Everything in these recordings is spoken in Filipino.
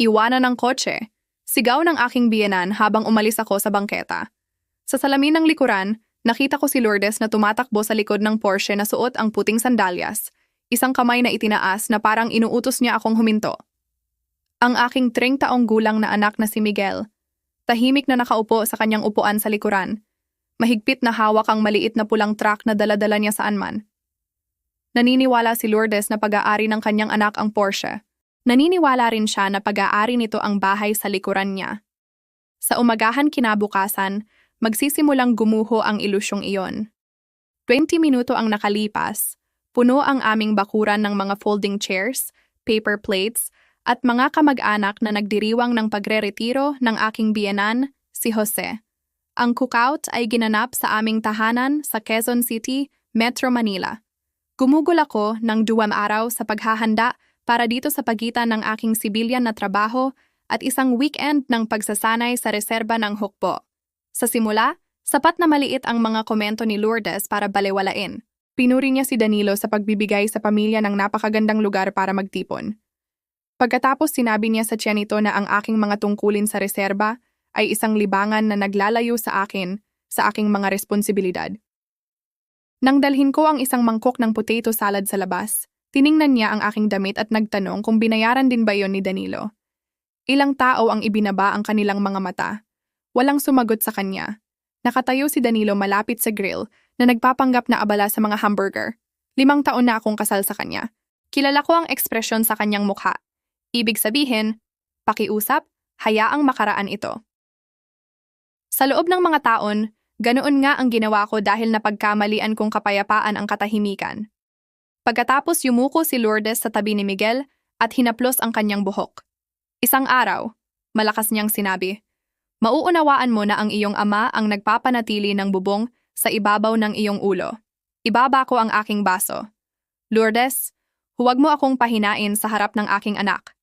Iwanan ng kotse. Sigaw ng aking biyenan habang umalis ako sa bangketa. Sa salamin ng likuran, nakita ko si Lourdes na tumatakbo sa likod ng Porsche na suot ang puting sandalyas, isang kamay na itinaas na parang inuutos niya akong huminto. Ang aking 30 taong gulang na anak na si Miguel, tahimik na nakaupo sa kanyang upuan sa likuran. Mahigpit na hawak ang maliit na pulang truck na dala-dala niya saan man. Naniniwala si Lourdes na pag-aari ng kanyang anak ang Porsche. Naniniwala rin siya na pag-aari nito ang bahay sa likuran niya. Sa umagahan kinabukasan, magsisimulang gumuho ang ilusyong iyon. 20 minuto ang nakalipas, puno ang aming bakuran ng mga folding chairs, paper plates, at mga kamag-anak na nagdiriwang ng pagre-retiro ng aking biyenan, si Jose. Ang cookout ay ginanap sa aming tahanan sa Quezon City, Metro Manila. Gumugol ako ng 2 araw sa paghahanda para dito sa pagitan ng aking sibilyan na trabaho at isang weekend ng pagsasanay sa reserba ng hukbo. Sa simula, sapat na maliit ang mga komento ni Lourdes para balewalain. Pinuri niya si Danilo sa pagbibigay sa pamilya ng napakagandang lugar para magtipon. Pagkatapos sinabi niya sa tiyan nito na ang aking mga tungkulin sa reserba ay isang libangan na naglalayo sa akin sa aking mga responsibilidad. Nang dalhin ko ang isang mangkok ng potato salad sa labas, tiningnan niya ang aking damit at nagtanong kung binayaran din ba yon ni Danilo. Ilang tao ang ibinaba ang kanilang mga mata. Walang sumagot sa kanya. Nakatayo si Danilo malapit sa grill na nagpapanggap na abala sa mga hamburger. 5 taon na akong kasal sa kanya. Kilala ko ang ekspresyon sa kanyang mukha. Ibig sabihin, pakiusap, hayaang makaraan ito. Sa loob ng mga taon, ganoon nga ang ginawa ko dahil napagkamalian kong kapayapaan ang katahimikan. Pagkatapos yumuko si Lourdes sa tabi ni Miguel at hinaplos ang kanyang buhok. Isang araw, malakas niyang sinabi, mauunawaan mo na ang iyong ama ang nagpapanatili ng bubong sa ibabaw ng iyong ulo. Ibaba ko ang aking baso. Lourdes, huwag mo akong pahinain sa harap ng aking anak.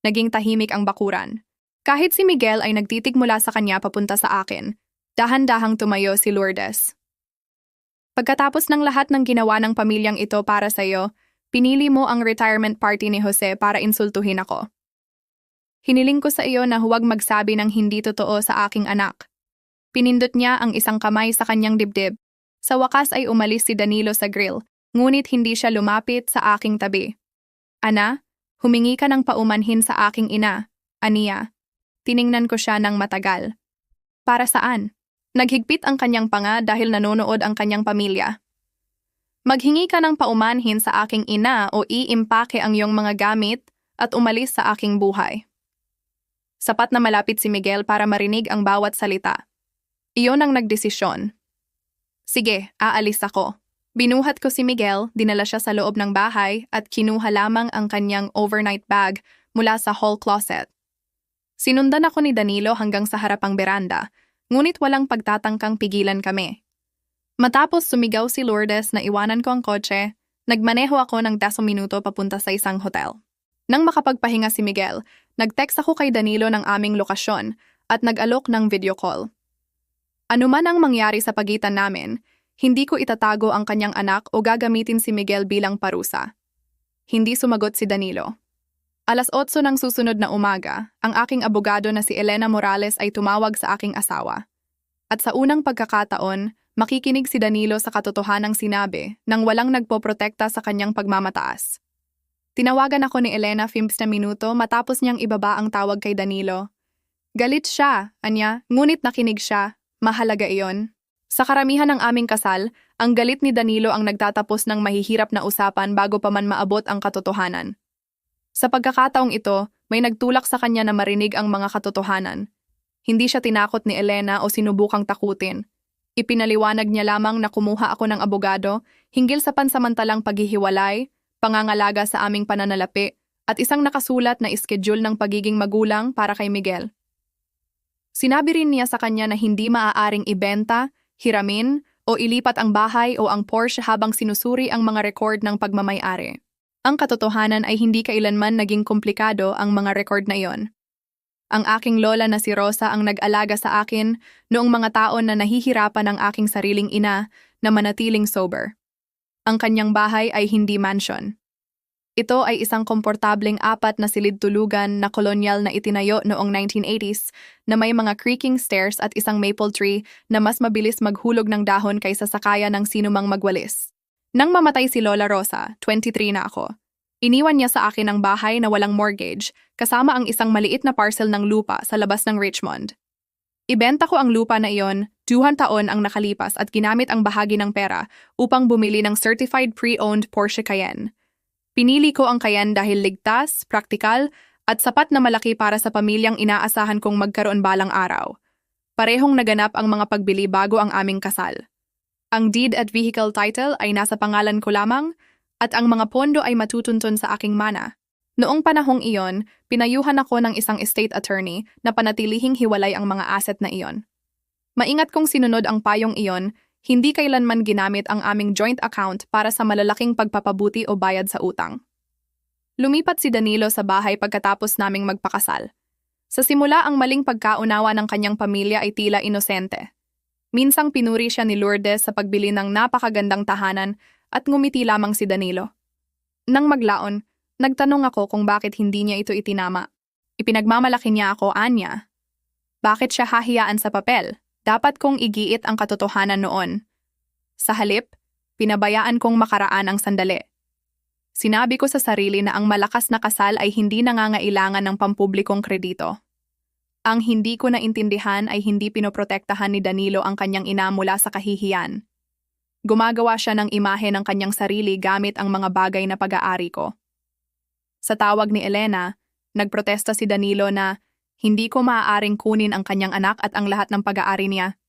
Naging tahimik ang bakuran. Kahit si Miguel ay nagtitig mula sa kanya papunta sa akin, dahan-dahang tumayo si Lourdes. Pagkatapos ng lahat ng ginawa ng pamilyang ito para sa iyo, pinili mo ang retirement party ni Jose para insultuhin ako. Hiniling ko sa iyo na huwag magsabi ng hindi totoo sa aking anak. Pinindot niya ang isang kamay sa kanyang dibdib. Sa wakas ay umalis si Danilo sa grill, ngunit hindi siya lumapit sa aking tabi. Ana, humingi ka ng paumanhin sa aking ina, aniya. Tiningnan ko siya ng matagal. Para saan? Naghigpit ang kanyang panga dahil nanonood ang kanyang pamilya. Maghingi ka ng paumanhin sa aking ina o iimpake ang iyong mga gamit at umalis sa aking buhay. Sapat na malapit si Miguel para marinig ang bawat salita. Iyon ang nagdesisyon. Sige, aalis ako. Binuhat ko si Miguel, dinala siya sa loob ng bahay at kinuha lamang ang kanyang overnight bag mula sa hall closet. Sinundan ako ni Danilo hanggang sa harapang beranda, ngunit walang pagtatangkang pigilan kami. Matapos sumigaw si Lourdes na iwanan ko ang kotse, nagmaneho ako ng 10 minuto papunta sa isang hotel. Nang makapagpahinga si Miguel, nag-text ako kay Danilo ng aming lokasyon at nag-alok ng video call. Ano man ang mangyari sa pagitan namin, hindi ko itatago ang kanyang anak o gagamitin si Miguel bilang parusa. Hindi sumagot si Danilo. 8:00 ng susunod na umaga, ang aking abogado na si Elena Morales ay tumawag sa aking asawa. At sa unang pagkakataon, makikinig si Danilo sa katotohanang sinabi nang walang nagpoprotekta sa kanyang pagmamataas. Tinawagan ako ni Elena 15 na minuto matapos niyang ibaba ang tawag kay Danilo. Galit siya, anya, ngunit nakinig siya, mahalaga iyon. Sa karamihan ng aming kasal, ang galit ni Danilo ang nagtatapos ng mahihirap na usapan bago pa man maabot ang katotohanan. Sa pagkakataong ito, may nagtulak sa kanya na marinig ang mga katotohanan. Hindi siya tinakot ni Elena o sinubukang takutin. Ipinaliwanag niya lamang na kumuha ako ng abogado hinggil sa pansamantalang paghihiwalay, pangangalaga sa aming pananalapi, at isang nakasulat na iskediul ng pagiging magulang para kay Miguel. Sinabi rin niya sa kanya na hindi maaaring ibenta, hiramin, o ilipat ang bahay o ang Porsche habang sinusuri ang mga record ng pagmamay-ari. Ang katotohanan ay hindi kailanman naging komplikado ang mga record na iyon. Ang aking lola na si Rosa ang nag-alaga sa akin noong mga taon na nahihirapan ang aking sariling ina na manatiling sober. Ang kanyang bahay ay hindi mansion. Ito ay isang komportableng apat na silid tulugan na kolonyal na itinayo noong 1980s na may mga creaking stairs at isang maple tree na mas mabilis maghulog ng dahon kaysa sa kaya ng sinumang magwalis. Nang mamatay si Lola Rosa, 23 na ako. Iniwan niya sa akin ang bahay na walang mortgage kasama ang isang maliit na parcel ng lupa sa labas ng Richmond. Ibenta ko ang lupa na iyon, 2 taon ang nakalipas at ginamit ang bahagi ng pera upang bumili ng certified pre-owned Porsche Cayenne. Pinili ko ang Cayenne dahil ligtas, praktikal, at sapat na malaki para sa pamilyang inaasahan kong magkaroon balang araw. Parehong naganap ang mga pagbili bago ang aming kasal. Ang deed at vehicle title ay nasa pangalan ko lamang at ang mga pondo ay matutuntun sa aking mana. Noong panahong iyon, pinayuhan ako ng isang estate attorney na panatilihing hiwalay ang mga asset na iyon. Maingat kong sinunod ang payong iyon, hindi kailanman ginamit ang aming joint account para sa malalaking pagpapabuti o bayad sa utang. Lumipat si Danilo sa bahay pagkatapos naming magpakasal. Sa simula ang maling pagkaunawa ng kanyang pamilya ay tila inosente. Minsang pinuri siya ni Lourdes sa pagbili ng napakagandang tahanan at ngumiti lamang si Danilo. Nang maglaon, nagtanong ako kung bakit hindi niya ito itinama. Ipinagmamalaki niya ako, anya. Bakit siya hahiyaan sa papel? Dapat kong igiit ang katotohanan noon. Sa halip, pinabayaan kong makaraan ang sandali. Sinabi ko sa sarili na ang malakas na kasal ay hindi nangangailangan ng pampublikong kredito. Ang hindi ko naintindihan ay hindi pinoprotektahan ni Danilo ang kanyang ina mula sa kahihiyan. Gumagawa siya ng imahe ng kanyang sarili gamit ang mga bagay na pag-aari ko. Sa tawag ni Elena, nagprotesta si Danilo na hindi ko maaaring kunin ang kanyang anak at ang lahat ng pag-aari niya.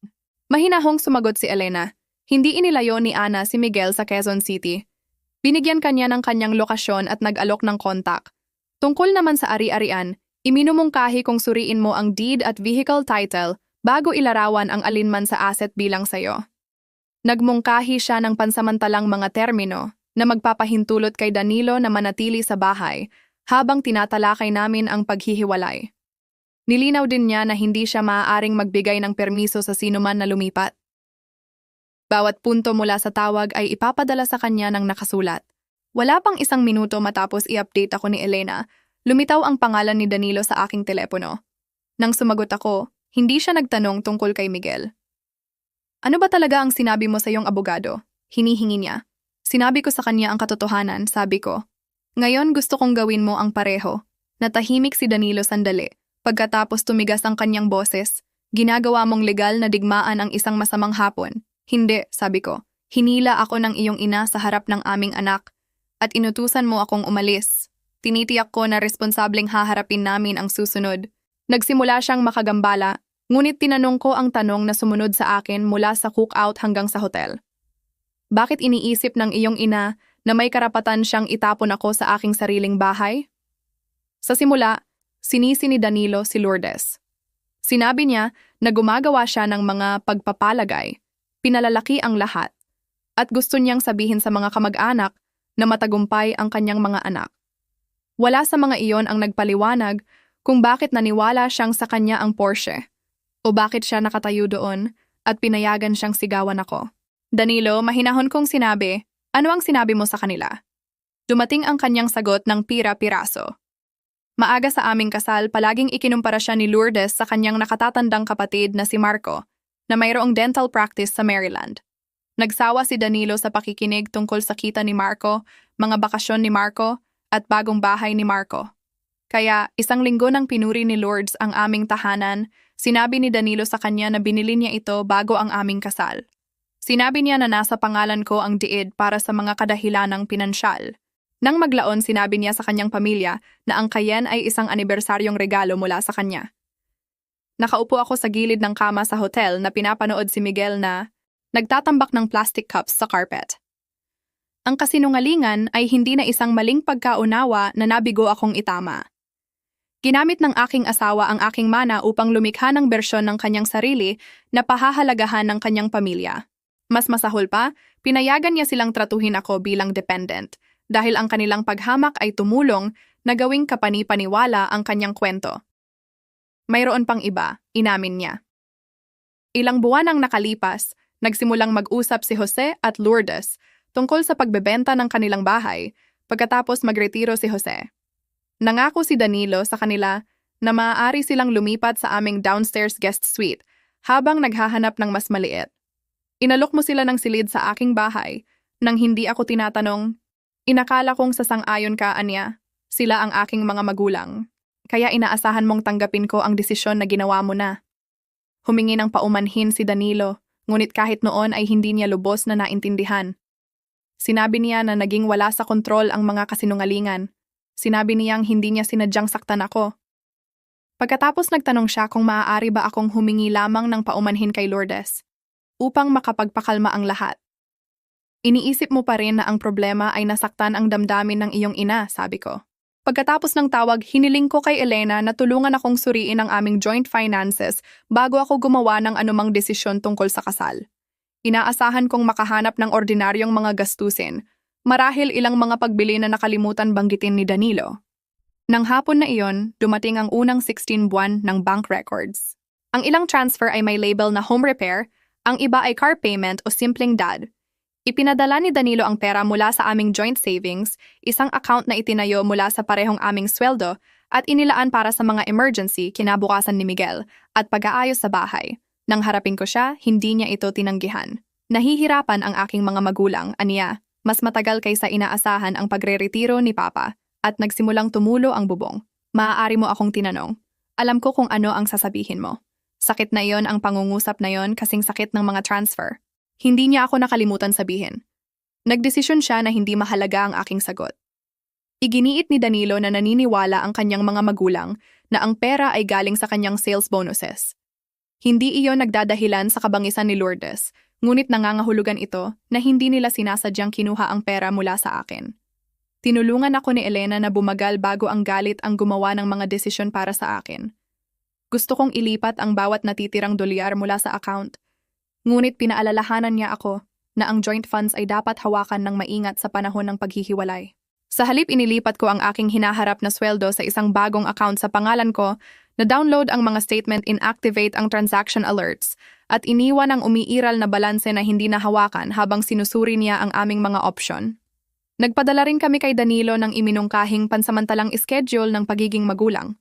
Mahinahong sumagot si Elena. Hindi inilayo ni Ana si Miguel sa Quezon City. Binigyan kanya ng kanyang lokasyon at nag-alok ng kontak. Tungkol naman sa ari-arian, iminumungkahi kong suriin mo ang deed at vehicle title bago ilarawan ang alinman sa asset bilang sayo. Nagmungkahi siya ng pansamantalang mga termino na magpapahintulot kay Danilo na manatili sa bahay habang tinatalakay namin ang paghihiwalay. Nilinaw din niya na hindi siya maaaring magbigay ng permiso sa sinuman na lumipat. Bawat punto mula sa tawag ay ipapadala sa kanya ng nakasulat. Wala pang 1 minuto matapos i-update ako ni Elena, lumitaw ang pangalan ni Danilo sa aking telepono. Nang sumagot ako, hindi siya nagtanong tungkol kay Miguel. Ano ba talaga ang sinabi mo sa iyong abogado? Hinihingi niya. Sinabi ko sa kanya ang katotohanan, sabi ko. Ngayon gusto kong gawin mo ang pareho. Natahimik si Danilo sandali. Pagkatapos tumigas ang kanyang boses, ginagawa mong legal na digmaan ang isang masamang hapon. Hindi, sabi ko. Hinila ako ng iyong ina sa harap ng aming anak at inutusan mo akong umalis. Tinitiyak ko na responsableng haharapin namin ang susunod. Nagsimula siyang makagambala, ngunit tinanong ko ang tanong na sumunod sa akin mula sa cookout hanggang sa hotel. Bakit iniisip ng iyong ina na may karapatan siyang itapon ako sa aking sariling bahay? Sa simula, sinisi ni Danilo si Lourdes. Sinabi niya na gumagawa siya ng mga pagpapalagay, pinalalaki ang lahat, at gusto niyang sabihin sa mga kamag-anak na matagumpay ang kanyang mga anak. Wala sa mga iyon ang nagpaliwanag kung bakit naniwala siyang sa kanya ang Porsche, o bakit siya nakatayo doon at pinayagan siyang sigawan ako. Danilo, mahinahon kong sinabi, ano ang sinabi mo sa kanila? Dumating ang kanyang sagot ng pira-piraso. Maaga sa aming kasal, palaging ikinumpara siya ni Lourdes sa kanyang nakatatandang kapatid na si Marco, na mayroong dental practice sa Maryland. Nagsawa si Danilo sa pakikinig tungkol sa kita ni Marco, mga bakasyon ni Marco, at bagong bahay ni Marco. Kaya, 1 linggo nang pinuri ni Lourdes ang aming tahanan, sinabi ni Danilo sa kanya na binili niya ito bago ang aming kasal. Sinabi niya na nasa pangalan ko ang diid para sa mga kadahilanang pinansyal. Nang maglaon, sinabi niya sa kanyang pamilya na ang Cayenne ay isang anibersaryong regalo mula sa kanya. Nakaupo ako sa gilid ng kama sa hotel na pinapanood si Miguel na nagtatambak ng plastic cups sa carpet. Ang kasinungalingan ay hindi na isang maling pagkaunawa na nabigo akong itama. Ginamit ng aking asawa ang aking mana upang lumikha ng bersyon ng kanyang sarili na pahahalagahan ng kanyang pamilya. Mas masahol pa, pinayagan niya silang tratuhin ako bilang dependent dahil ang kanilang paghamak ay tumulong na gawing kapani-paniwala ang kanyang kwento. Mayroon pang iba, inamin niya. Ilang buwan ang nakalipas, nagsimulang mag-usap si Jose at Lourdes tungkol sa pagbebenta ng kanilang bahay, Pagkatapos magretiro si Jose. Nangako si Danilo sa kanila na maaari silang lumipat sa aming downstairs guest suite habang naghahanap ng mas maliit. Inalok mo sila ng silid sa aking bahay nang hindi ako tinatanong. Inakala kong sasang-ayon ka, Anya. Sila ang aking mga magulang. Kaya inaasahan mong tanggapin ko ang desisyon na ginawa mo na. Humingi ng paumanhin si Danilo, ngunit kahit noon ay hindi niya lubos na naintindihan. Sinabi niya na naging wala sa kontrol ang mga kasinungalingan. Sinabi niyang hindi niya sinadyang saktan ako. Pagkatapos nagtanong siya kung maaari ba akong humingi lamang ng paumanhin kay Lourdes upang makapagpakalma ang lahat. Iniisip mo pa rin na ang problema ay nasaktan ang damdamin ng iyong ina, sabi ko. Pagkatapos ng tawag, hiniling ko kay Elena na tulungan akong suriin ang aming joint finances bago ako gumawa ng anumang desisyon tungkol sa kasal. Inaasahan kong makahanap ng ordinaryong mga gastusin, marahil ilang mga pagbili na nakalimutan banggitin ni Danilo. Nang hapon na iyon, dumating ang unang 16 buwan ng bank records. Ang ilang transfer ay may label na home repair, ang iba ay car payment o simpleng dad. Ipinadala ni Danilo ang pera mula sa aming joint savings, isang account na itinayo mula sa parehong aming sweldo at inilaan para sa mga emergency kinabukasan ni Miguel at pag-aayos sa bahay. Nang harapin ko siya, hindi niya ito tinanggihan. Nahihirapan ang aking mga magulang, aniya. Mas matagal kaysa inaasahan ang pagre-retiro ni Papa at nagsimulang tumulo ang bubong. Maaari mo akong tinanong. Alam ko kung ano ang sasabihin mo. Sakit na iyon ang pangungusap na iyon kasing sakit ng mga transfer. Hindi niya ako nakalimutan sabihin. Nagdesisyon siya na hindi mahalaga ang aking sagot. Iginiit ni Danilo na naniniwala ang kanyang mga magulang na ang pera ay galing sa kanyang sales bonuses. Hindi iyon nagdadahilan sa kabangisan ni Lourdes, ngunit nangangahulugan ito na hindi nila sinasadyang kinuha ang pera mula sa akin. Tinulungan ako ni Elena na bumagal bago ang galit ang gumawa ng mga desisyon para sa akin. Gusto kong ilipat ang bawat natitirang dolyar mula sa account. Ngunit pinaalalahanan niya ako na ang joint funds ay dapat hawakan ng maingat sa panahon ng paghihiwalay. Sa halip inilipat ko ang aking hinaharap na sweldo sa isang bagong account sa pangalan ko, na-download ang mga statement, inactivate ang transaction alerts, at iniwan ang umiiral na balanse na hindi nahawakan habang sinusuri niya ang aming mga option. Nagpadala rin kami kay Danilo ng iminungkahing pansamantalang schedule ng pagiging magulang.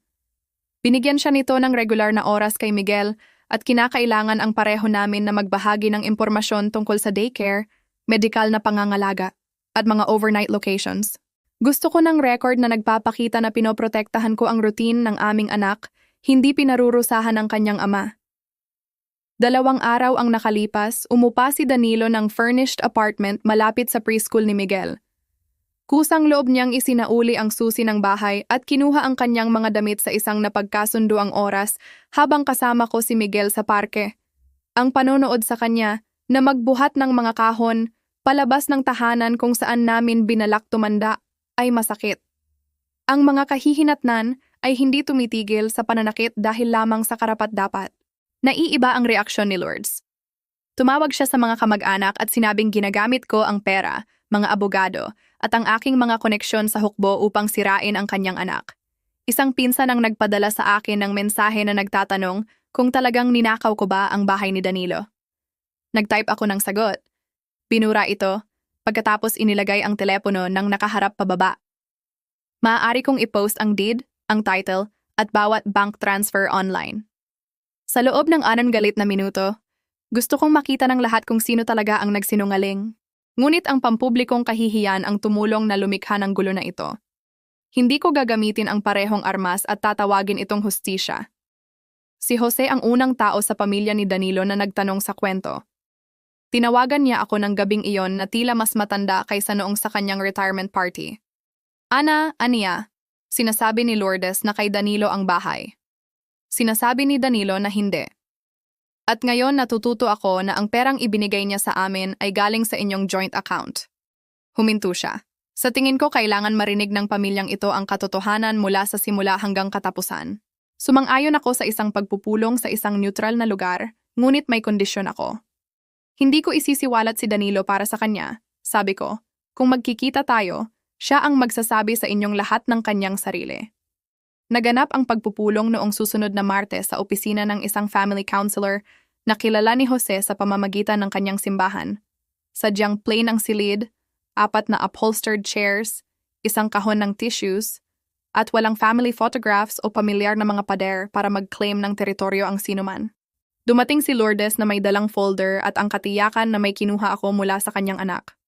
Binigyan siya nito ng regular na oras kay Miguel at kinakailangan ang pareho namin na magbahagi ng impormasyon tungkol sa daycare, medikal na pangangalaga, at mga overnight locations. Gusto ko ng record na nagpapakita na pinoprotektahan ko ang routine ng aming anak, hindi pinarurusahan ng kanyang ama. 2 araw ang nakalipas, umupa si Danilo ng furnished apartment malapit sa preschool ni Miguel. Kusang loob niyang isinauli ang susi ng bahay at kinuha ang kanyang mga damit sa isang napagkasunduang oras habang kasama ko si Miguel sa parke. Ang panonood sa kanya na magbuhat ng mga kahon palabas ng tahanan kung saan namin binalak tumanda ay masakit. Ang mga kahihinatnan ay hindi tumitigil sa pananakit dahil lamang sa karapat-dapat. Naiiba ang reaksyon ni Lourdes. Tumawag siya sa mga kamag-anak at sinabing ginagamit ko ang pera, mga abogado, at ang aking mga koneksyon sa hukbo upang sirain ang kanyang anak. Isang pinsan ang nagpadala sa akin ng mensahe na nagtatanong kung talagang ninakaw ko ba ang bahay ni Danilo. Nag-type ako ng sagot. Binura ito, pagkatapos inilagay ang telepono ng nakaharap pababa. Maaari kong i-post ang deed, ang title, at bawat bank transfer online. Sa loob ng 6 galit na minuto, gusto kong makita ng lahat kung sino talaga ang nagsinungaling. Ngunit ang pampublikong kahihiyan ang tumulong na lumikha ng gulo na ito. Hindi ko gagamitin ang parehong armas at tatawagin itong hustisya. Si Jose ang unang tao sa pamilya ni Danilo na nagtanong sa kwento. Tinawagan niya ako ng gabing iyon na tila mas matanda kaysa noong sa kanyang retirement party. Aniya, sinasabi ni Lourdes na kay Danilo ang bahay. Sinasabi ni Danilo na hindi. At ngayon natututo ako na ang perang ibinigay niya sa amin ay galing sa inyong joint account. Huminto siya. Sa tingin ko kailangan marinig ng pamilyang ito ang katotohanan mula sa simula hanggang katapusan. Sumang-ayon ako sa isang pagpupulong sa isang neutral na lugar, ngunit may kondisyon ako. Hindi ko isisiwalat si Danilo para sa kanya. Sabi ko, kung magkikita tayo, siya ang magsasabi sa inyong lahat ng kanyang sarili. Naganap ang pagpupulong noong susunod na Martes sa opisina ng isang family counselor na kilala ni Jose sa pamamagitan ng kanyang simbahan. Sadyang plain ang silid, 4 na upholstered chairs, isang kahon ng tissues, at walang family photographs o pamilyar na mga pader para mag-claim ng teritoryo ang sinuman. Dumating si Lourdes na may dalang folder at ang katiyakan na may kinuha ako mula sa kanyang anak.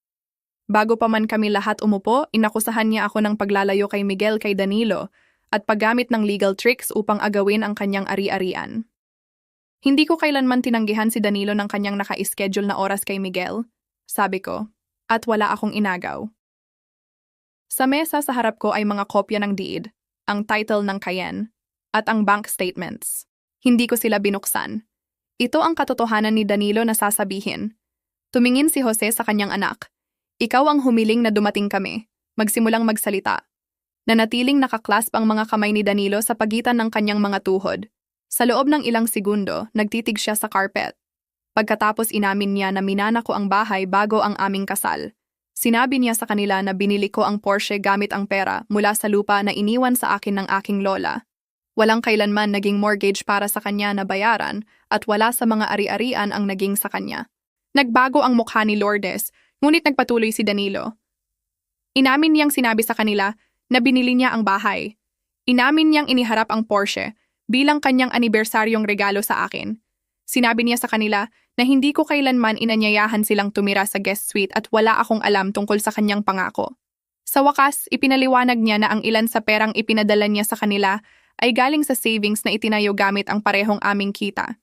Bago pa man kami lahat umupo, inakusahan niya ako ng paglalayo kay Miguel kay Danilo at paggamit ng legal tricks upang agawin ang kanyang ari-arian. Hindi ko kailanman tinanggihan si Danilo ng kanyang naka-schedule na oras kay Miguel, sabi ko, at wala akong inagaw. Sa mesa sa harap ko ay mga kopya ng deed, ang title ng Cayenne, at ang bank statements. Hindi ko sila binuksan. Ito ang katotohanan ni Danilo na sasabihin. Tumingin si Jose sa kanyang anak. Ikaw ang humiling na dumating kami. Magsimulang magsalita. Nanatiling nakaklasp ang mga kamay ni Danilo sa pagitan ng kanyang mga tuhod. Sa loob ng ilang segundo, nagtitig siya sa carpet. Pagkatapos inamin niya na minana ko ang bahay bago ang aming kasal. Sinabi niya sa kanila na binili ko ang Porsche gamit ang pera mula sa lupa na iniwan sa akin ng aking lola. Walang kailanman naging mortgage para sa kanya na bayaran at wala sa mga ari-arian ang naging sa kanya. Nagbago ang mukha ni Lourdes, ngunit nagpatuloy si Danilo. Inamin niyang sinabi sa kanila na binili niya ang bahay. Inamin niyang iniharap ang Porsche bilang kanyang anibersaryong regalo sa akin. Sinabi niya sa kanila na hindi ko kailanman inanyayahan silang tumira sa guest suite at wala akong alam tungkol sa kanyang pangako. Sa wakas, ipinaliwanag niya na ang ilan sa perang ipinadala niya sa kanila ay galing sa savings na itinayo gamit ang parehong aming kita.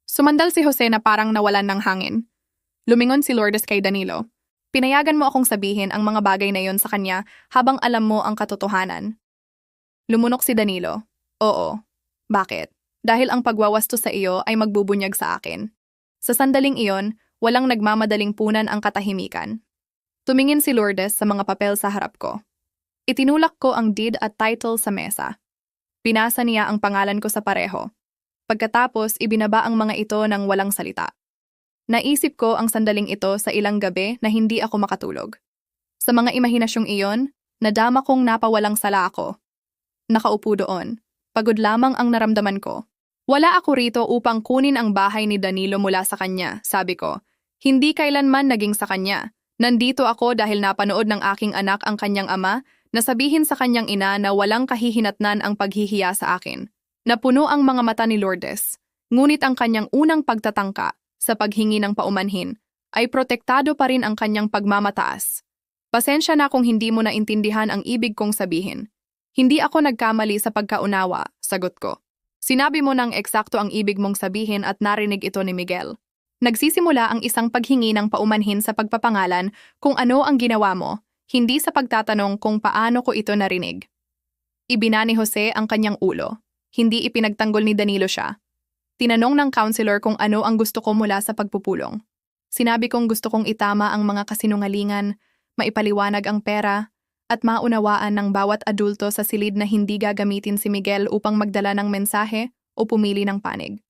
Sumandal si Jose na parang nawalan ng hangin. Lumingon si Lourdes kay Danilo. Pinayagan mo akong sabihin ang mga bagay na yon sa kanya habang alam mo ang katotohanan. Lumunok si Danilo. Oo. Bakit? Dahil ang pagwawasto sa iyo ay magbubunyag sa akin. Sa sandaling iyon, walang nagmamadaling punan ang katahimikan. Tumingin si Lourdes sa mga papel sa harap ko. Itinulak ko ang deed at title sa mesa. Pinasa niya ang pangalan ko sa pareho. Pagkatapos, ibinaba ang mga ito ng walang salita. Naisip ko ang sandaling ito sa ilang gabi na hindi ako makatulog. Sa mga imahinasyong iyon, nadama kong napawalang sala ako. Nakaupo doon. Pagod lamang ang naramdaman ko. Wala ako rito upang kunin ang bahay ni Danilo mula sa kanya, sabi ko. Hindi kailanman naging sa kanya. Nandito ako dahil napanood ng aking anak ang kanyang ama na sabihin sa kanyang ina na walang kahihinatnan ang paghihiya sa akin. Napuno ang mga mata ni Lourdes, ngunit ang kanyang unang pagtatangka sa paghingi ng paumanhin ay protektado pa rin ang kanyang pagmamataas. Pasensya na kung hindi mo naintindihan ang ibig kong sabihin. Hindi ako nagkamali sa pagkaunawa, sagot ko. Sinabi mo ng eksakto ang ibig mong sabihin at narinig ito ni Miguel. Nagsisimula ang isang paghingi ng paumanhin sa pagpapangalan kung ano ang ginawa mo, hindi sa pagtatanong kung paano ko ito narinig. Ibina ni Jose ang kanyang ulo. Hindi ipinagtanggol ni Danilo siya. Tinanong ng counselor kung ano ang gusto ko mula sa pagpupulong. Sinabi kong gusto kong itama ang mga kasinungalingan, maipaliwanag ang pera, at maunawaan ng bawat adulto sa silid na hindi gagamitin si Miguel upang magdala ng mensahe o pumili ng panig.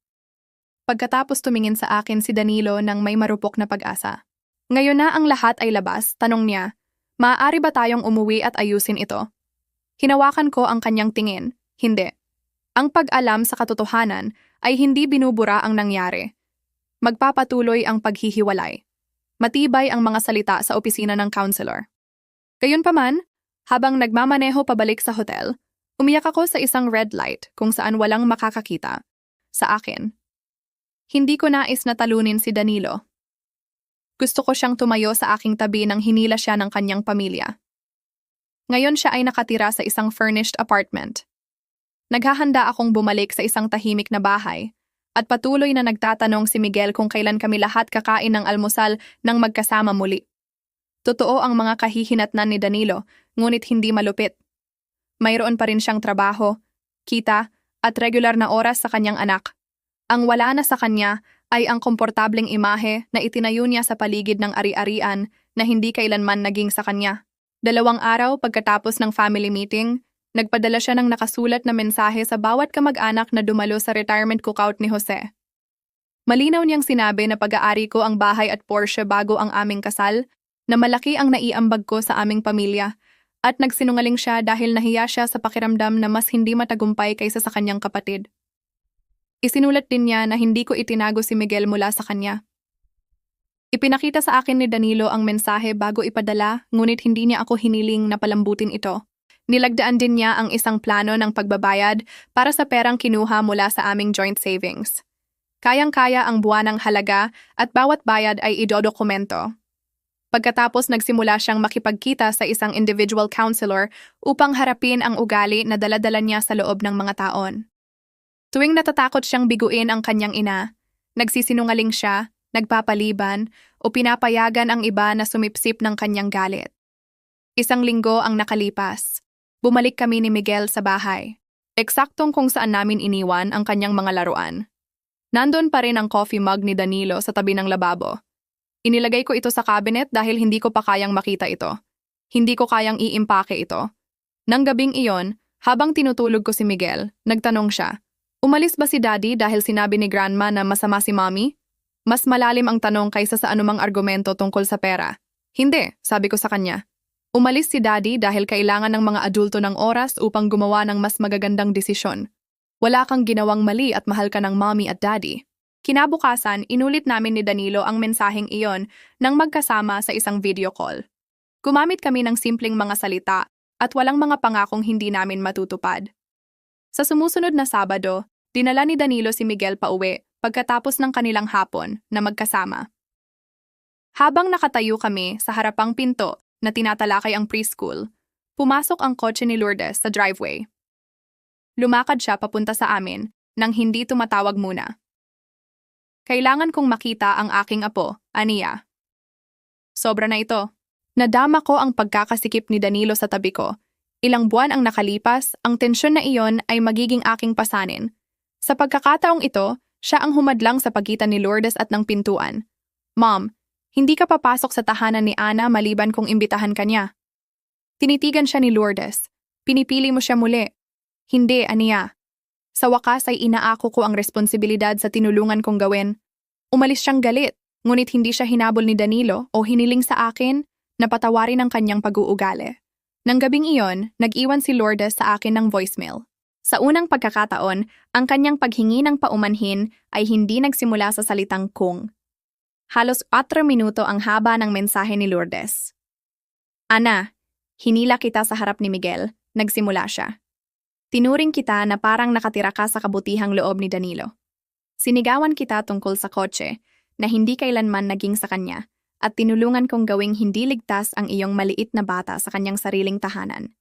Pagkatapos tumingin sa akin si Danilo ng may marupok na pag-asa. Ngayon na ang lahat ay labas, tanong niya, maaari ba tayong umuwi at ayusin ito? Hinawakan ko ang kanyang tingin, hindi. Ang pag-alam sa katotohanan ay hindi binubura ang nangyari. Magpapatuloy ang paghihiwalay. Matibay ang mga salita sa opisina ng counselor. Gayunpaman, habang nagmamaneho pabalik sa hotel, umiyak ako sa isang red light kung saan walang makakakita. Sa akin. Hindi ko nais na talunin si Danilo. Gusto ko siyang tumayo sa aking tabi nang hinila siya ng kanyang pamilya. Ngayon siya ay nakatira sa isang furnished apartment. Naghahanda akong bumalik sa isang tahimik na bahay at patuloy na nagtatanong si Miguel kung kailan kami lahat kakain ng almusal nang magkasama muli. Totoo ang mga kahihinatnan ni Danilo, ngunit hindi malupit. Mayroon pa rin siyang trabaho, kita, at regular na oras sa kanyang anak. Ang wala na sa kanya ay ang komportableng imahe na itinayo niya sa paligid ng ari-arian na hindi kailanman naging sa kanya. 2 araw pagkatapos ng family meeting, nagpadala siya ng nakasulat na mensahe sa bawat kamag-anak na dumalo sa retirement cookout ni Jose. Malinaw niyang sinabi na pag-aari ko ang bahay at Porsche bago ang aming kasal, na malaki ang naiambag ko sa aming pamilya, at nagsinungaling siya dahil nahiya siya sa pakiramdam na mas hindi matagumpay kaysa sa kanyang kapatid. Isinulat din niya na hindi ko itinago si Miguel mula sa kanya. Ipinakita sa akin ni Danilo ang mensahe bago ipadala, ngunit hindi niya ako hiniling na palambutin ito. Nilagdaan din niya ang isang plano ng pagbabayad para sa perang kinuha mula sa aming joint savings. Kayang-kaya ang buwanang halaga at bawat bayad ay idodokumento. Pagkatapos nagsimula siyang makipagkita sa isang individual counselor upang harapin ang ugali na daladala niya sa loob ng mga taon. Tuwing natatakot siyang biguin ang kanyang ina, nagsisinungaling siya, nagpapaliban, o pinapayagan ang iba na sumipsip ng kanyang galit. Isang linggo ang nakalipas. Bumalik kami ni Miguel sa bahay. Eksaktong kung saan namin iniwan ang kanyang mga laruan. Nandun pa rin ang coffee mug ni Danilo sa tabi ng lababo. Inilagay ko ito sa cabinet dahil hindi ko pa kayang makita ito. Hindi ko kayang iimpake ito. Nang gabing iyon, habang tinutulog ko si Miguel, nagtanong siya, umalis ba si Daddy dahil sinabi ni Grandma na masama si Mommy? Mas malalim ang tanong kaysa sa anumang argumento tungkol sa pera. Hindi, sabi ko sa kanya. Umalis si Daddy dahil kailangan ng mga adulto ng oras upang gumawa ng mas magagandang desisyon. Wala kang ginawang mali at mahal ka ng Mommy at Daddy. Kinabukasan, inulit namin ni Danilo ang mensaheng iyon nang magkasama sa isang video call. Gumamit kami ng simpleng mga salita at walang mga pangakong hindi namin matutupad. Sa sumusunod na Sabado, dinala ni Danilo si Miguel pauwi pagkatapos ng kanilang hapon na magkasama. Habang nakatayo kami sa harapang pinto na tinatalakay ang preschool, pumasok ang kotse ni Lourdes sa driveway. Lumakad siya papunta sa amin nang hindi tumatawag muna. Kailangan kong makita ang aking apo, Ania. Sobra na ito. Nadama ko ang pagkakasikip ni Danilo sa tabi ko. Ilang buwan ang nakalipas, ang tensyon na iyon ay magiging aking pasanin. Sa pagkakataong ito, siya ang humadlang sa pagitan ni Lourdes at ng pintuan. Mom, hindi ka papasok sa tahanan ni Ana maliban kung imbitahan ka niya. Tinitigan siya ni Lourdes. Pinipili mo siya muli. Hindi, Ania. Sa wakas ay inaako ko ang responsibilidad sa tinulungan kong gawin. Umalis siyang galit, ngunit hindi siya hinabol ni Danilo o hiniling sa akin na patawarin ang kanyang pag-uugali. Nang gabing iyon, nag-iwan si Lourdes sa akin ng voicemail. Sa unang pagkakataon, ang kanyang paghingi ng paumanhin ay hindi nagsimula sa salitang kung. Halos 4 minuto ang haba ng mensahe ni Lourdes. Ana, hinila kita sa harap ni Miguel, nagsimula siya. Tinuring kita na parang nakatira ka sa kabutihang loob ni Danilo. Sinigawan kita tungkol sa kotse na hindi kailanman naging sa kanya at tinulungan kong gawing hindi ligtas ang iyong maliit na bata sa kanyang sariling tahanan.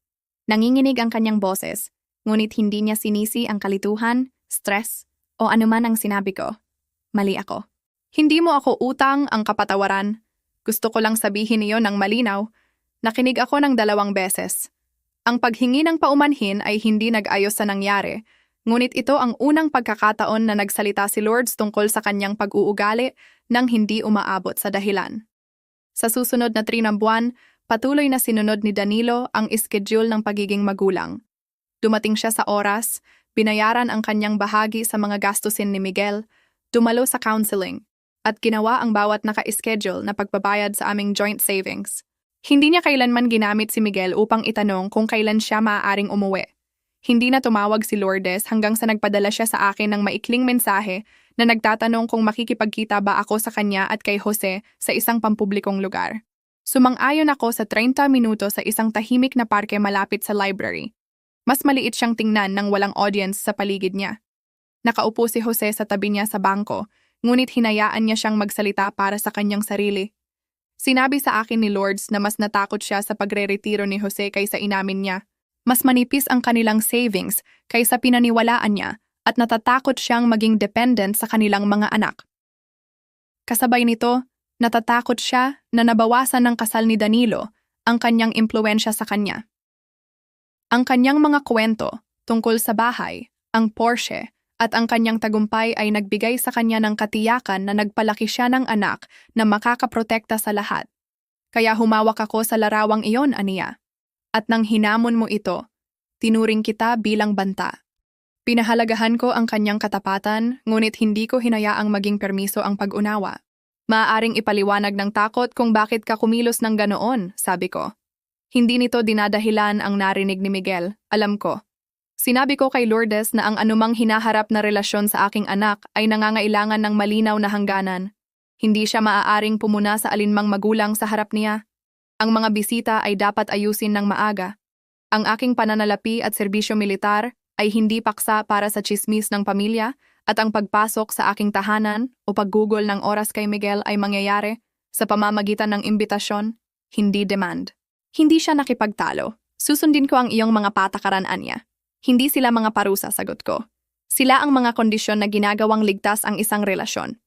Nanginginig ang kanyang boses, ngunit hindi niya sinisi ang kalituhan, stress, o anuman ang sinabi ko. Mali ako. Hindi mo ako utang ang kapatawaran. Gusto ko lang sabihin iyon ng malinaw. Nakinig ako ng 2 beses. Ang paghingi ng paumanhin ay hindi nag-ayos sa nangyari, ngunit ito ang unang pagkakataon na nagsalita si Lourdes tungkol sa kanyang pag-uugali nang hindi umaabot sa dahilan. Sa susunod na 3 na buwan, patuloy na sinunod ni Danilo ang iskediul ng pagiging magulang. Dumating siya sa oras, binayaran ang kanyang bahagi sa mga gastusin ni Miguel, dumalo sa counseling, at ginawa ang bawat naka-schedule na pagbabayad sa aming joint savings. Hindi niya kailanman ginamit si Miguel upang itanong kung kailan siya maaaring umuwi. Hindi na tumawag si Lourdes hanggang sa nagpadala siya sa akin ng maikling mensahe na nagtatanong kung makikipagkita ba ako sa kanya at kay Jose sa isang pampublikong lugar. Sumang-ayon ako sa 30 minuto sa isang tahimik na parke malapit sa library. Mas maliit siyang tingnan nang walang audience sa paligid niya. Nakaupo si Jose sa tabi niya sa bangko, ngunit hinayaan niya siyang magsalita para sa kanyang sarili. Sinabi sa akin ni Lourdes na mas natakot siya sa pagre-retiro ni Jose kaysa inamin niya. Mas manipis ang kanilang savings kaysa pinaniwalaan niya at natatakot siyang maging dependent sa kanilang mga anak. Kasabay nito, natatakot siya na nabawasan ng kasal ni Danilo ang kanyang impluwensya sa kanya. Ang kanyang mga kwento tungkol sa bahay, ang Porsche, at ang kanyang tagumpay ay nagbigay sa kanya ng katiyakan na nagpalaki siya ng anak na makakaprotekta sa lahat. Kaya humawak ako sa larawang iyon, Ania. At nang hinamon mo ito, tinuring kita bilang banta. Pinahalagahan ko ang kanyang katapatan, ngunit hindi ko hinayaang maging permiso ang pag-unawa. Maaaring ipaliwanag ng takot kung bakit ka kumilos ng ganoon, sabi ko. Hindi nito dinadahilan ang narinig ni Miguel, alam ko. Sinabi ko kay Lourdes na ang anumang hinaharap na relasyon sa aking anak ay nangangailangan ng malinaw na hangganan. Hindi siya maaaring pumuna sa alinmang magulang sa harap niya. Ang mga bisita ay dapat ayusin ng maaga. Ang aking pananalapi at serbisyo militar ay hindi paksa para sa tsismis ng pamilya at ang pagpasok sa aking tahanan o paggugol ng oras kay Miguel ay mangyayari sa pamamagitan ng imbitasyon, hindi demand. Hindi siya nakipagtalo. Susundin ko ang iyong mga patakaran niya. Hindi sila mga parusa, sagot ko. Sila ang mga kondisyon na ginagawang ligtas ang isang relasyon.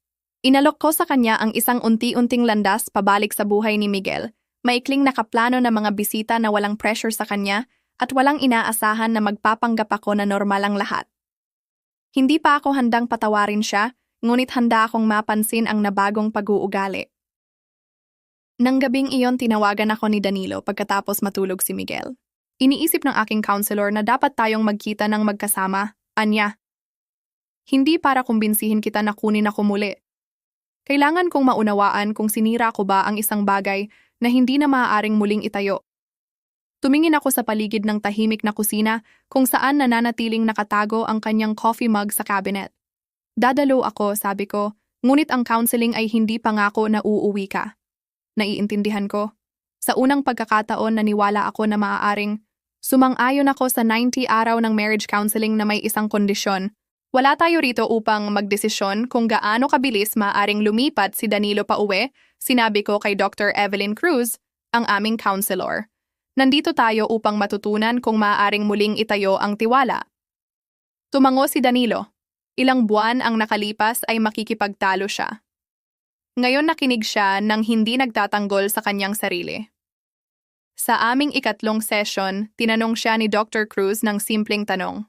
Inalok ko sa kanya ang isang unti-unting landas pabalik sa buhay ni Miguel, maikling nakaplano na mga bisita na walang pressure sa kanya at walang inaasahan na magpapanggap ako na normal ang lahat. Hindi pa ako handang patawarin siya, ngunit handa akong mapansin ang nabagong pag-uugali. Nang gabing iyon tinawagan ako ni Danilo pagkatapos matulog si Miguel. Iniisip ng aking counselor na dapat tayong magkita ng magkasama, anya. Hindi para kumbinsihin kita na kunin ako muli. Kailangan kong maunawaan kung sinira ko ba ang isang bagay na hindi na maaaring muling itayo. Tumingin ako sa paligid ng tahimik na kusina kung saan nananatiling nakatago ang kanyang coffee mug sa cabinet. Dadalo ako, sabi ko, ngunit ang counseling ay hindi pangako na uuwi ka. Naiintindihan ko. Sa unang pagkakataon naniwala ako na maaaring sumang-ayon ako sa 90 araw ng marriage counseling na may isang kondisyon. Wala tayo rito upang magdesisyon kung gaano kabilis maaaring lumipat si Danilo pa uwi, sinabi ko kay Dr. Evelyn Cruz, ang aming counselor. Nandito tayo upang matutunan kung maaaring muling itayo ang tiwala. Tumango si Danilo. Ilang buwan ang nakalipas ay makikipagtalo siya. Ngayon nakinig siya nang hindi nagtatanggol sa kanyang sarili. Sa aming ikatlong session, tinanong siya ni Dr. Cruz ng simpleng tanong.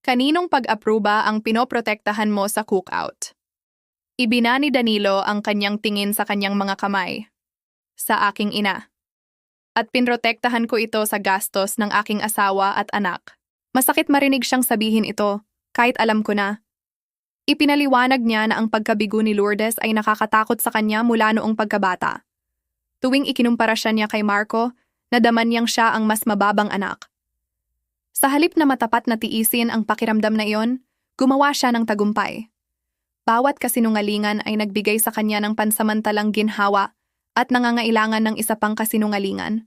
Kaninong pag-apruba ang pinoprotektahan mo sa cookout? Ibina ni Danilo ang kanyang tingin sa kanyang mga kamay. Sa aking ina. At pinrotektahan ko ito sa gastos ng aking asawa at anak. Masakit marinig siyang sabihin ito, kahit alam ko na. Ipinaliwanag niya na ang pagkabigo ni Lourdes ay nakakatakot sa kanya mula noong pagkabata. Tuwing ikinumpara siya niya kay Marco, nadaman niyang siya ang mas mababang anak. Sa halip na matapat na tiisin ang pakiramdam na iyon, gumawa siya ng tagumpay. Bawat kasinungalingan ay nagbigay sa kanya ng pansamantalang ginhawa at nangangailangan ng isa pang kasinungalingan.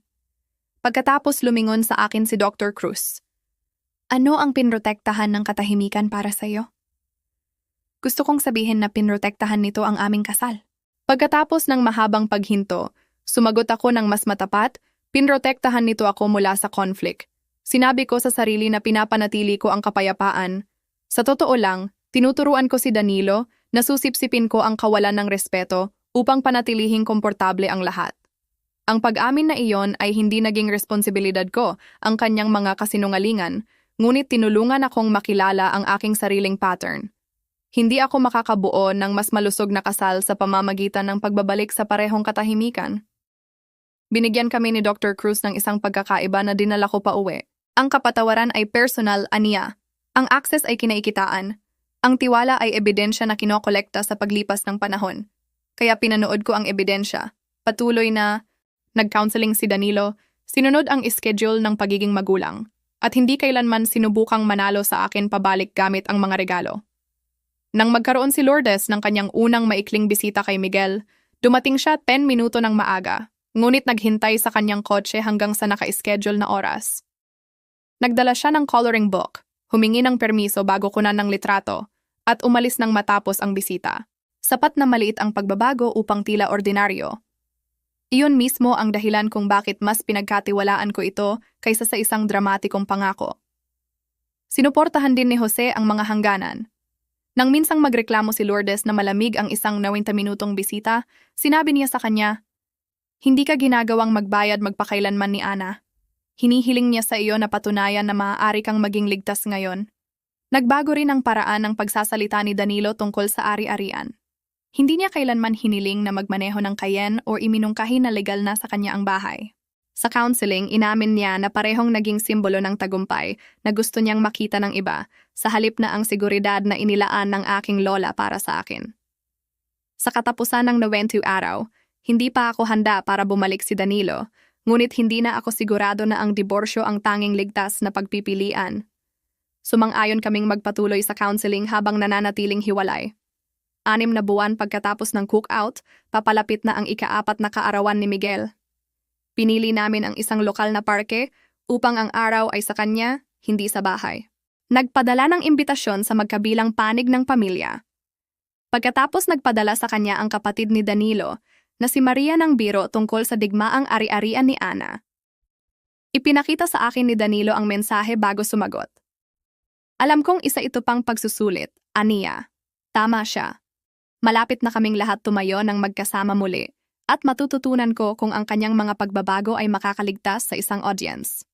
Pagkatapos lumingon sa akin si Dr. Cruz. Ano ang pinrotektahan ng katahimikan para sa iyo? Gusto kong sabihin na pinrotektahan nito ang aming kasal. Pagkatapos ng mahabang paghinto, sumagot ako ng mas matapat, pinrotektahan nito ako mula sa conflict. Sinabi ko sa sarili na pinapanatili ko ang kapayapaan. Sa totoo lang, tinuturuan ko si Danilo na susipsipin ko ang kawalan ng respeto upang panatilihing komportable ang lahat. Ang pag-amin na iyon ay hindi naging responsibilidad ko ang kanyang mga kasinungalingan, ngunit tinulungan akong makilala ang aking sariling pattern. Hindi ako makakabuo ng mas malusog na kasal sa pamamagitan ng pagbabalik sa parehong katahimikan. Binigyan kami ni Dr. Cruz ng isang pagkakaiba na dinala ko pa uwi. Ang kapatawaran ay personal, aniya. Ang access ay kinaikitaan. Ang tiwala ay ebidensya na kinokolekta sa paglipas ng panahon. Kaya pinanood ko ang ebidensya. Patuloy na nag-counseling si Danilo, sinunod ang schedule ng pagiging magulang, at hindi kailanman sinubukang manalo sa akin pabalik gamit ang mga regalo. Nang magkaroon si Lourdes ng kanyang unang maikling bisita kay Miguel, dumating siya 10 minuto ng maaga, ngunit naghintay sa kanyang kotse hanggang sa naka-schedule na oras. Nagdala siya ng coloring book, humingi ng permiso bago kunan ng litrato, at umalis nang matapos ang bisita. Sapat na maliit ang pagbabago upang tila ordinaryo. Iyon mismo ang dahilan kung bakit mas pinagkatiwalaan ko ito kaysa sa isang dramatikong pangako. Sinuportahan din ni Jose ang mga hangganan. Nang minsang magreklamo si Lourdes na malamig ang isang 90 minutong bisita, sinabi niya sa kanya, "Hindi ka ginagawang magbayad magpakailanman ni Ana. Hinihiling niya sa iyo na patunayan na maaari kang maging ligtas ngayon." Nagbago rin ang paraan ng pagsasalita ni Danilo tungkol sa ari-arian. Hindi niya kailanman hiniling na magmaneho ng Cayenne o iminungkahi na legal na sa kanya ang bahay. Sa counseling, inamin niya na parehong naging simbolo ng tagumpay na gusto niyang makita ng iba sa halip na ang seguridad na inilaan ng aking lola para sa akin. Sa katapusan ng 90 araw, hindi pa ako handa para bumalik si Danilo, ngunit hindi na ako sigurado na ang diborsyo ang tanging ligtas na pagpipilian. Sumang-ayon kaming magpatuloy sa counseling habang nananatiling hiwalay. 6 na buwan pagkatapos ng cookout, papalapit na ang ika-4 na kaarawan ni Miguel. Pinili namin ang isang lokal na parke upang ang araw ay sa kanya, hindi sa bahay. Nagpadala ng imbitasyon sa magkabilang panig ng pamilya. Pagkatapos nagpadala sa kanya ang kapatid ni Danilo na si Maria ng biro tungkol sa digmaang ari-arian ni Ana. Ipinakita sa akin ni Danilo ang mensahe bago sumagot. Alam kong isa ito pang pagsusulit, aniya. Tama siya. Malapit na kaming lahat tumayo ng magkasama muli at matututunan ko kung ang kanyang mga pagbabago ay makakaligtas sa isang audience.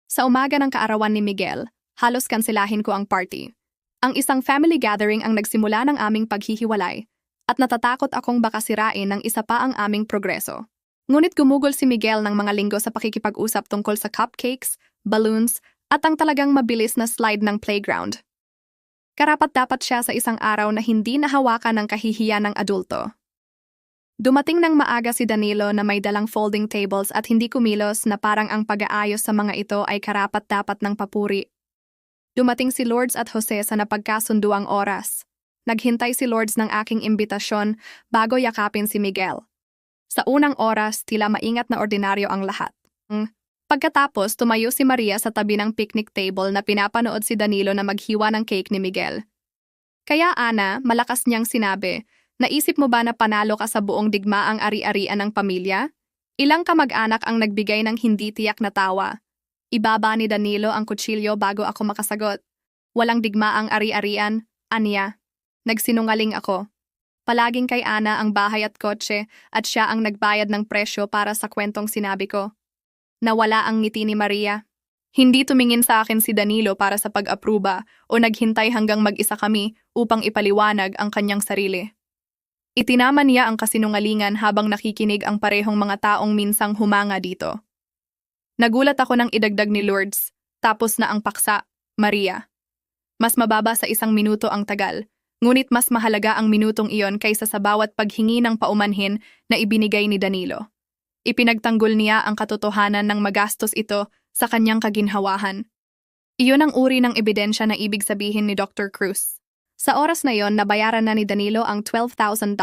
Sa umaga ng kaarawan ni Miguel, halos kansilahin ko ang party. Ang isang family gathering ang nagsimula ng aming paghihiwalay at natatakot akong baka sirain ng isa pa ang aming progreso. Ngunit gumugol si Miguel ng mga linggo sa pakikipag-usap tungkol sa cupcakes, balloons, at ang talagang mabilis na slide ng playground. Karapat-dapat siya sa isang araw na hindi nahawakan ng kahihiyan ng adulto. Dumating ng maaga si Danilo na may dalang folding tables at hindi kumilos na parang ang pag-aayos sa mga ito ay karapat-dapat ng papuri. Dumating si Lourdes at Jose sa napagkasunduang oras. Naghintay si Lourdes ng aking imbitasyon bago yakapin si Miguel. Sa unang oras, tila maingat na ordinaryo ang lahat. Pagkatapos, tumayo si Maria sa tabi ng picnic table na pinapanood si Danilo na maghiwa ng cake ni Miguel. Kaya Ana, malakas niyang sinabi, naisip mo ba na panalo ka sa buong digmaang ari-arian ng pamilya? Ilang kamag-anak ang nagbigay ng hindi tiyak na tawa. Ibaba ni Danilo ang kutsilyo bago ako makasagot. Walang digmaang ari-arian, aniya. Nagsinungaling ako. Palaging kay Ana ang bahay at kotse at siya ang nagbayad ng presyo para sa kwentong sinabi ko. Nawala ang ngiti ni Maria. Hindi tumingin sa akin si Danilo para sa pag-apruba o naghintay hanggang mag-isa kami upang ipaliwanag ang kanyang sarili. Itinama niya ang kasinungalingan habang nakikinig ang parehong mga taong minsang humanga dito. Nagulat ako nang idagdag ni Lourdes, tapos na ang paksa, Maria. Mas mababa sa 1 minuto ang tagal, ngunit mas mahalaga ang minutong iyon kaysa sa bawat paghingi ng paumanhin na ibinigay ni Danilo. Ipinagtanggol niya ang katotohanan ng magastos ito sa kanyang kaginhawahan. Iyon ang uri ng ebidensya na ibig sabihin ni Dr. Cruz. Sa oras na iyon, nabayaran na ni Danilo ang $12,000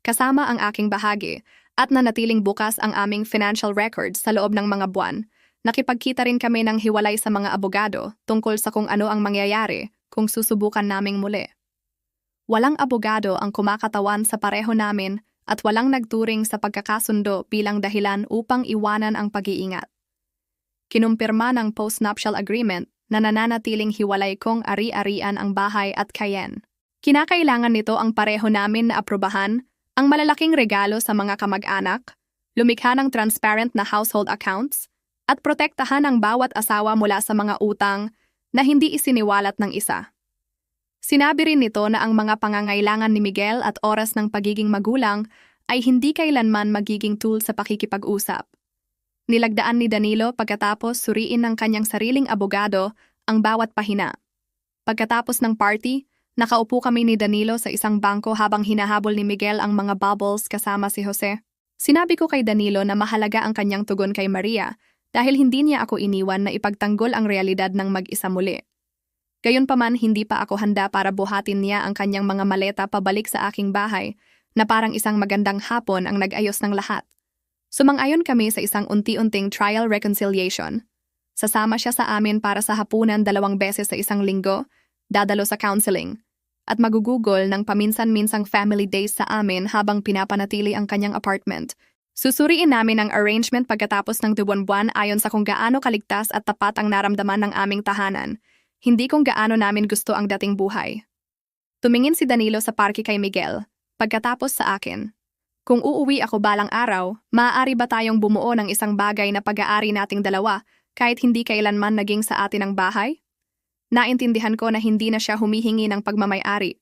kasama ang aking bahagi at nanatiling bukas ang aming financial records sa loob ng mga buwan. Nakipagkita rin kami ng hiwalay sa mga abogado tungkol sa kung ano ang mangyayari kung susubukan naming muli. Walang abogado ang kumakatawan sa pareho namin at walang nagturing sa pagkakasundo bilang dahilan upang iwanan ang pag-iingat. Kinumpirma ng post-nuptial agreement na nananatiling hiwalay kong ari-arian ang bahay at Cayenne. Kinakailangan nito ang pareho namin na aprubahan ang malalaking regalo sa mga kamag-anak, lumikha ng transparent na household accounts, at protektahan ang bawat asawa mula sa mga utang na hindi isiniwalat ng isa. Sinabi rin nito na ang mga pangangailangan ni Miguel at oras ng pagiging magulang ay hindi kailanman magiging tool sa pakikipag-usap. Nilagdaan ni Danilo pagkatapos suriin ng kanyang sariling abogado ang bawat pahina. Pagkatapos ng party, nakaupo kami ni Danilo sa isang bangko habang hinahabol ni Miguel ang mga bubbles kasama si Jose. Sinabi ko kay Danilo na mahalaga ang kanyang tugon kay Maria dahil hindi niya ako iniwan na ipagtanggol ang realidad ng mag-isa muli. Gayunpaman, hindi pa ako handa para buhatin niya ang kanyang mga maleta pabalik sa aking bahay na parang isang magandang hapon ang nag-ayos ng lahat. Sumang-ayon kami sa isang unti-unting trial reconciliation. Sasama siya sa amin para sa hapunan 2 beses sa isang linggo, dadalo sa counseling, at magugugol ng paminsan-minsang family days sa amin habang pinapanatili ang kanyang apartment. Susuriin namin ang arrangement pagkatapos ng 2 buwan ayon sa kung gaano kaligtas at tapat ang naramdaman ng aming tahanan. Hindi kung gaano namin gusto ang dating buhay. Tumingin si Danilo sa parke kay Miguel, pagkatapos sa akin. Kung uuwi ako balang araw, maaari ba tayong bumuo ng isang bagay na pag-aari nating dalawa kahit hindi kailanman naging sa atin ang bahay? Naintindihan ko na hindi na siya humihingi ng pagmamay-ari.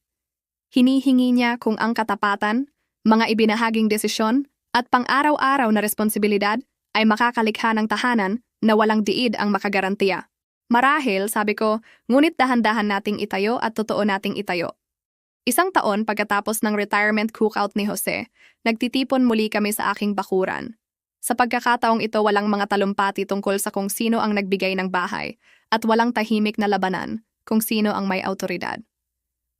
Hinihingi niya kung ang katapatan, mga ibinahaging desisyon, at pang-araw-araw na responsibilidad ay makakalikha ng tahanan na walang diid ang makagarantiya. Marahil, sabi ko, ngunit dahan-dahan nating itayo at totoo nating itayo. 1 taon pagkatapos ng retirement cookout ni Jose, nagtitipon muli kami sa aking bakuran. Sa pagkakataong ito walang mga talumpati tungkol sa kung sino ang nagbigay ng bahay at walang tahimik na labanan kung sino ang may autoridad.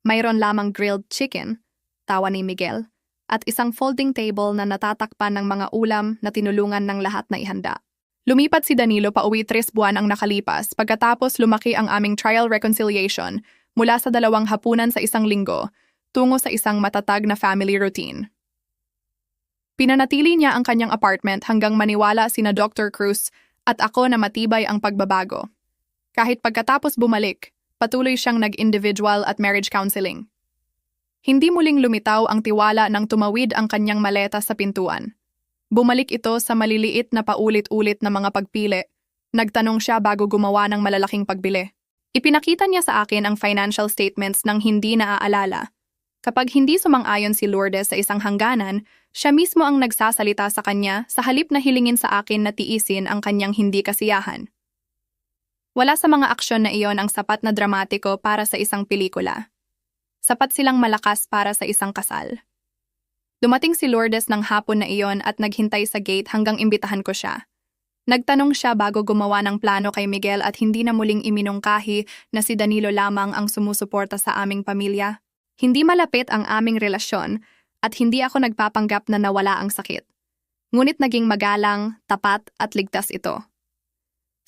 Mayroon lamang grilled chicken, tawa ni Miguel, at isang folding table na natatakpan ng mga ulam na tinulungan ng lahat na ihanda. Lumipat si Danilo pauwi 3 buwan ang nakalipas pagkatapos lumaki ang aming trial reconciliation mula sa 2 hapunan sa 1 linggo tungo sa isang matatag na family routine. Pinanatili niya ang kanyang apartment hanggang maniwala sina Dr. Cruz at ako na matibay ang pagbabago. Kahit pagkatapos bumalik, patuloy siyang nag-individual at marriage counseling. Hindi muling lumitaw ang tiwala nang tumawid ang kanyang maleta sa pintuan. Bumalik ito sa maliliit na paulit-ulit na mga pagpili. Nagtanong siya bago gumawa ng malalaking pagbili. Ipinakita niya sa akin ang financial statements nang hindi naaalala. Kapag hindi sumang-ayon si Lourdes sa isang hangganan, siya mismo ang nagsasalita sa kanya sa halip na hilingin sa akin na tiisin ang kanyang hindi kasiyahan. Wala sa mga aksyon na iyon ang sapat na dramatiko para sa isang pelikula. Sapat silang malakas para sa isang kasal. Dumating si Lourdes ng hapon na iyon at naghintay sa gate hanggang imbitahan ko siya. Nagtanong siya bago gumawa ng plano kay Miguel at hindi na muling iminungkahi na si Danilo lamang ang sumusuporta sa aming pamilya. Hindi malapit ang aming relasyon at hindi ako nagpapanggap na nawala ang sakit. Ngunit naging magalang, tapat at ligtas ito.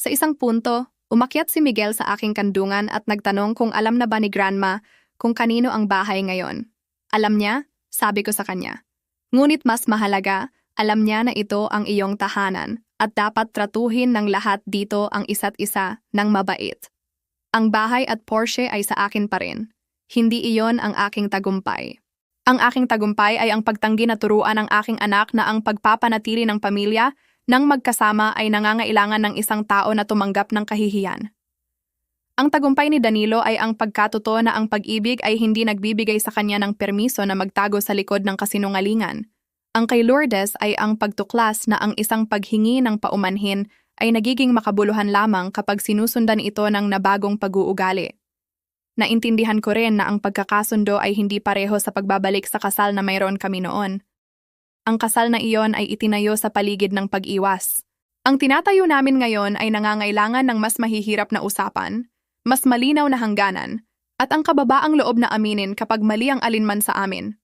Sa isang punto, umakyat si Miguel sa aking kandungan at nagtanong kung alam na ba ni Grandma kung kanino ang bahay ngayon. Alam niya? Sabi ko sa kanya. Ngunit mas mahalaga, alam niya na ito ang iyong tahanan at dapat tratuhin ng lahat dito ang isa't isa ng mabait. Ang bahay at Porsche ay sa akin pa rin. Hindi iyon ang aking tagumpay. Ang aking tagumpay ay ang pagtanggi na turuan ng aking anak na ang pagpapanatili ng pamilya nang magkasama ay nangangailangan ng isang tao na tumanggap ng kahihiyan. Ang tagumpay ni Danilo ay ang pagkatotoo na ang pag-ibig ay hindi nagbibigay sa kanya ng permiso na magtago sa likod ng kasinungalingan. Ang kay Lourdes ay ang pagtuklas na ang isang paghingi ng paumanhin ay nagiging makabuluhan lamang kapag sinusundan ito ng nabagong pag-uugali. Naintindihan ko rin na ang pagkakasundo ay hindi pareho sa pagbabalik sa kasal na mayroon kami noon. Ang kasal na iyon ay itinayo sa paligid ng pag-iwas. Ang tinatayo namin ngayon ay nangangailangan ng mas mahihirap na usapan, mas malinaw na hangganan, at ang kababaang loob na aminin kapag mali ang alinman sa amin.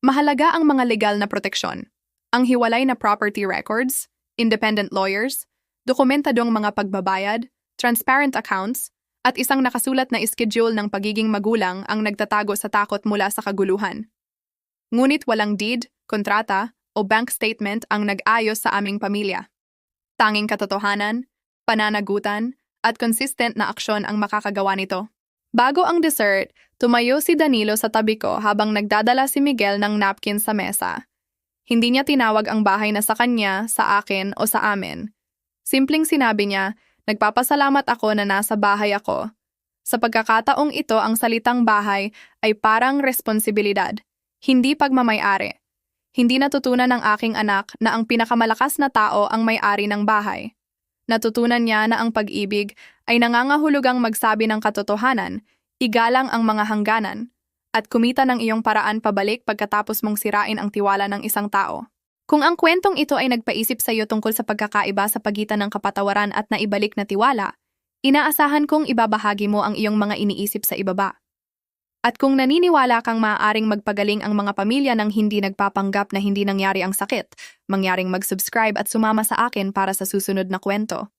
Mahalaga ang mga legal na proteksyon, ang hiwalay na property records, independent lawyers, dokumentadong mga pagbabayad, transparent accounts, at isang nakasulat na schedule ng pagiging magulang ang nagtatago sa takot mula sa kaguluhan. Ngunit walang deed, kontrata, o bank statement ang nag-ayos sa aming pamilya. Tanging katotohanan, pananagutan, at consistent na aksyon ang makakagawa nito. Bago ang dessert, tumayo si Danilo sa tabi ko habang nagdadala si Miguel ng napkin sa mesa. Hindi niya tinawag ang bahay na sa kanya, sa akin o sa amin. Simpleng sinabi niya, nagpapasalamat ako na nasa bahay ako. Sa pagkakataong ito, ang salitang bahay ay parang responsibilidad, hindi pagmamay-ari. Hindi natutunan ng aking anak na ang pinakamalakas na tao ang may-ari ng bahay. Natutunan niya na ang pag-ibig ay nangangahulugang magsabi ng katotohanan, igalang ang mga hangganan, at kumita ng iyong paraan pabalik pagkatapos mong sirain ang tiwala ng isang tao. Kung ang kwentong ito ay nagpaisip sa iyo tungkol sa pagkakaiba sa pagitan ng kapatawaran at naibalik na tiwala, inaasahan kong ibabahagi mo ang iyong mga iniisip sa ibaba. At kung naniniwala kang maaaring magpagaling ang mga pamilya nang hindi nagpapanggap na hindi nangyari ang sakit, mangyaring mag-subscribe at sumama sa akin para sa susunod na kwento.